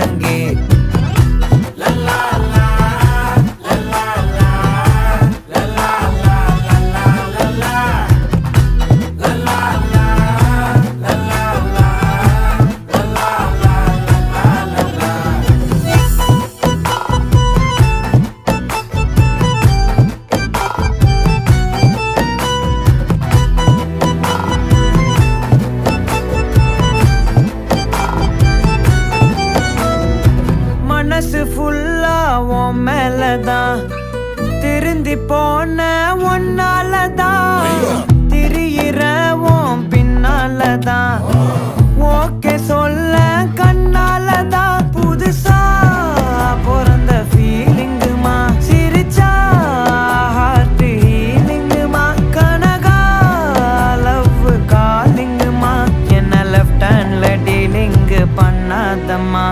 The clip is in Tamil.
முழங்கே. மனசு ஃபுல்லா உன் மேலதான், திருந்தி போன ஒன்னாலதான், திரியிற உன் பின்னாலதான், ஓகே சொல்ல கண்ணாலதான். புதுசா பிறந்த ஃபீலிங்குமா, சிரிச்சா ஹார்ட் ஹீலிங்குமா, கனகா லவ் காலிங்குமா, என்ன லெஃப்ட் ஹேண்ட்ல டீலிங்கு பண்ணாதம்மா.